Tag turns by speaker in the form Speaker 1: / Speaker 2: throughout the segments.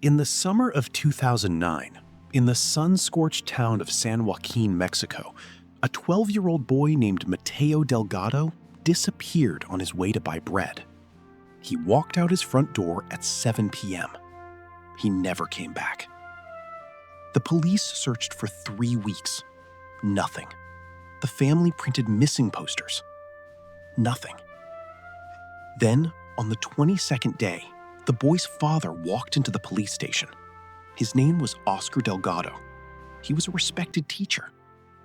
Speaker 1: In the summer of 2009, in the sun-scorched town of San Joaquín, Mexico, a 12-year-old boy named Mateo Delgado disappeared on his way to buy bread. He walked out his front door at 7 p.m. He never came back. The police searched for 3 weeks. Nothing. The family printed missing posters. Nothing. Then, on the 22nd day, the boy's father walked into the police station. His name was Oscar Delgado. He was a respected teacher,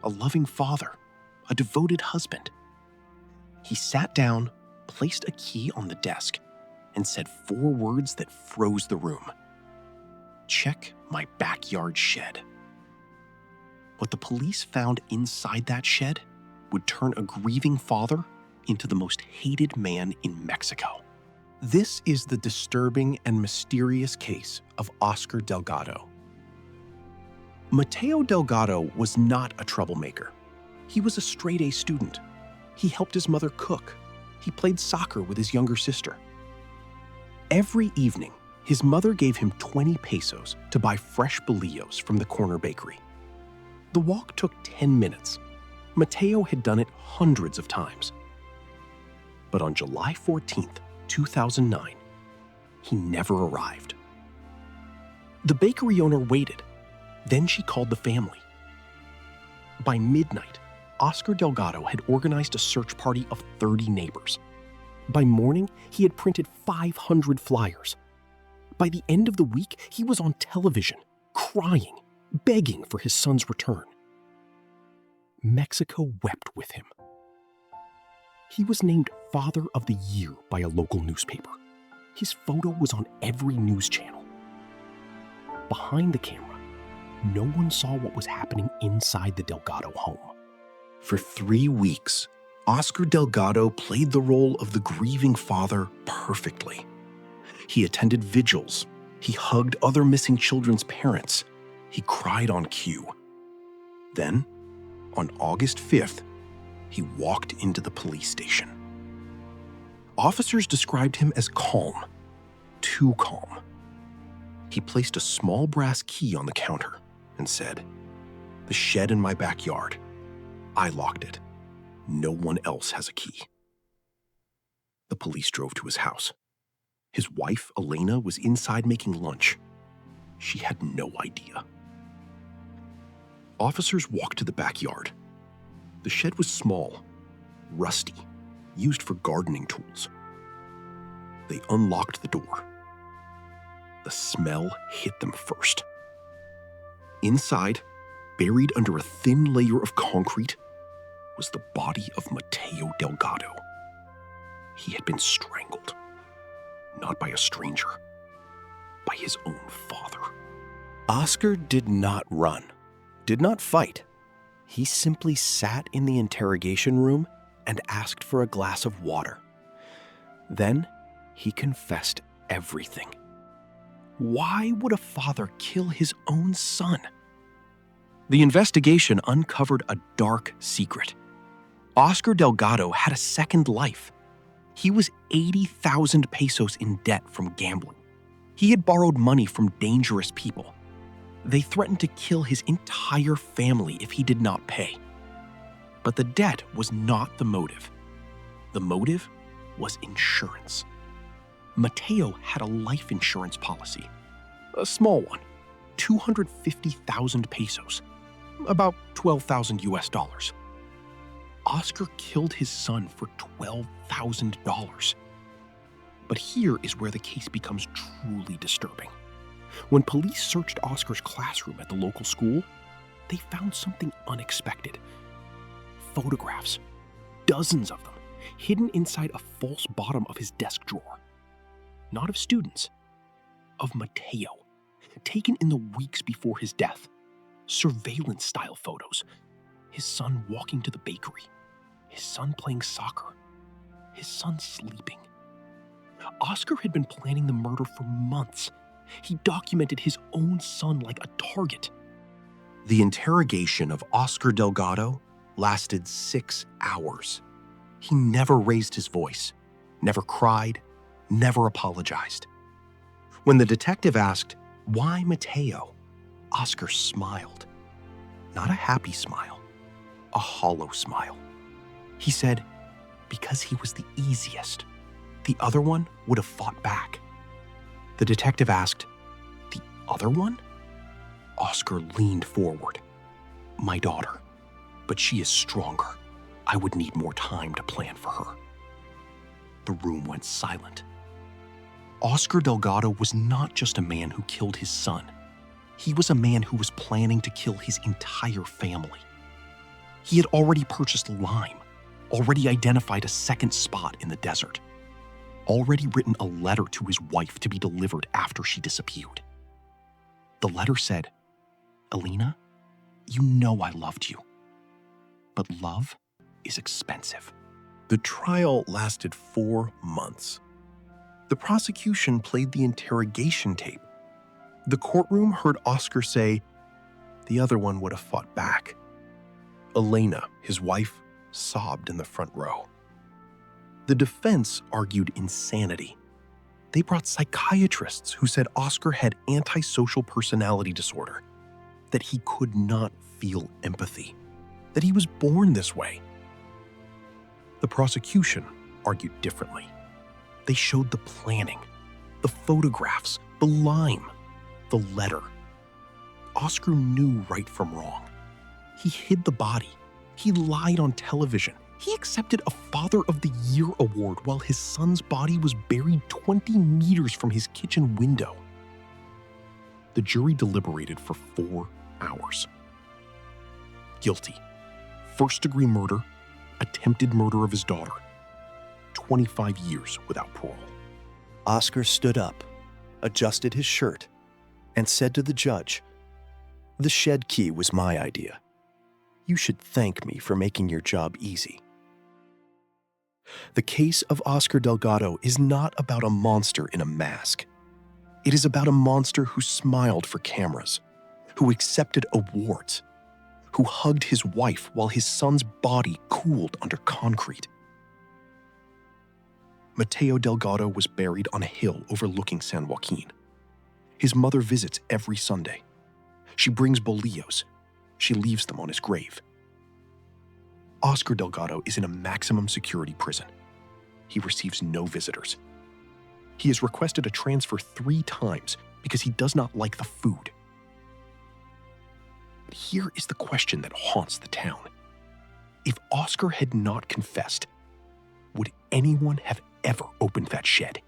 Speaker 1: a loving father, a devoted husband. He sat down, placed a key on the desk, and said 4 words that froze the room. "Check my backyard shed." What the police found inside that shed would turn a grieving father into the most hated man in Mexico. This is the disturbing and mysterious case of Oscar Delgado. Mateo Delgado was not a troublemaker. He was a straight-A student. He helped his mother cook. He played soccer with his younger sister. Every evening, his mother gave him 20 pesos to buy fresh bolillos from the corner bakery. The walk took 10 minutes. Mateo had done it hundreds of times. But on July 14th, 2009, he never arrived. The bakery owner waited. Then she called the family. By midnight, Oscar Delgado had organized a search party of 30 neighbors. By morning, he had printed 500 flyers. By the end of the week, he was on television, crying, begging for his son's return. Mexico wept with him. He was named Father of the Year by a local newspaper. His photo was on every news channel. Behind the camera, no one saw what was happening inside the Delgado home. For 3 weeks, Oscar Delgado played the role of the grieving father perfectly. He attended vigils. He hugged other missing children's parents. He cried on cue. Then, on August 5th, he walked into the police station. Officers described him as calm, too calm. He placed a small brass key on the counter and said, "The shed in my backyard. I locked it. No one else has a key." The police drove to his house. His wife, Elena, was inside making lunch. She had no idea. Officers walked to the backyard. The shed was small, rusty, used for gardening tools. They unlocked the door. The smell hit them first. Inside, buried under a thin layer of concrete, was the body of Mateo Delgado. He had been strangled, not by a stranger, by his own father. Oscar did not run, did not fight. He simply sat in the interrogation room and asked for a glass of water. Then he confessed everything. Why would a father kill his own son? The investigation uncovered a dark secret. Oscar Delgado had a second life. He was 80,000 pesos in debt from gambling. He had borrowed money from dangerous people. They threatened to kill his entire family if he did not pay. But the debt was not the motive. The motive was insurance. Mateo had a life insurance policy, a small one, 250,000 pesos, about $12,000. Oscar killed his son for $12,000. But here is where the case becomes truly disturbing. When police searched Oscar's classroom at the local school, they found something unexpected. Photographs, dozens of them, hidden inside a false bottom of his desk drawer. Not of students, of Mateo, taken in the weeks before his death. Surveillance-style photos. His son walking to the bakery. His son playing soccer. His son sleeping. Oscar had been planning the murder for months. He documented his own son like a target. The interrogation of Oscar Delgado lasted 6 hours. He never raised his voice, never cried, never apologized. When the detective asked, Why Mateo? Oscar smiled. Not a happy smile, a hollow smile. He said, because he was the easiest. The other one would have fought back. The detective asked, the other one? Oscar leaned forward. My daughter, but she is stronger. I would need more time to plan for her. The room went silent. Oscar Delgado was not just a man who killed his son. He was a man who was planning to kill his entire family. He had already purchased lime, already identified a second spot in the desert, already written a letter to his wife to be delivered after she disappeared. The letter said, Alina, you know I loved you, but love is expensive. The trial lasted 4 months. The prosecution played the interrogation tape. The courtroom heard Oscar say, the other one would have fought back. Elena, his wife, sobbed in the front row. The defense argued insanity. They brought psychiatrists who said Oscar had antisocial personality disorder, that he could not feel empathy, that he was born this way. The prosecution argued differently. They showed the planning, the photographs, the lime, the letter. Oscar knew right from wrong. He hid the body. He lied on television. He accepted a Father of the Year award while his son's body was buried 20 meters from his kitchen window. The jury deliberated for 4 hours. Guilty. First-degree murder, attempted murder of his daughter. 25 years without parole. Oscar stood up, adjusted his shirt, and said to the judge, the shed key was my idea. You should thank me for making your job easy. The case of Oscar Delgado is not about a monster in a mask. It is about a monster who smiled for cameras, who accepted awards, who hugged his wife while his son's body cooled under concrete. Mateo Delgado was buried on a hill overlooking San Joaquín. His mother visits every Sunday. She brings bolillos. She leaves them on his grave. Oscar Delgado is in a maximum security prison. He receives no visitors. He has requested a transfer 3 times because he does not like the food. But here is the question that haunts the town. If Oscar had not confessed, would anyone have ever opened that shed?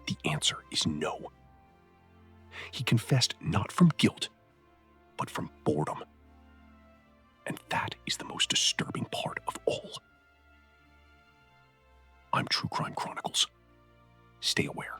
Speaker 1: The answer is no. He confessed not from guilt, but from boredom. And that is the most disturbing part of all. I'm True Crime Chronicles. Stay aware.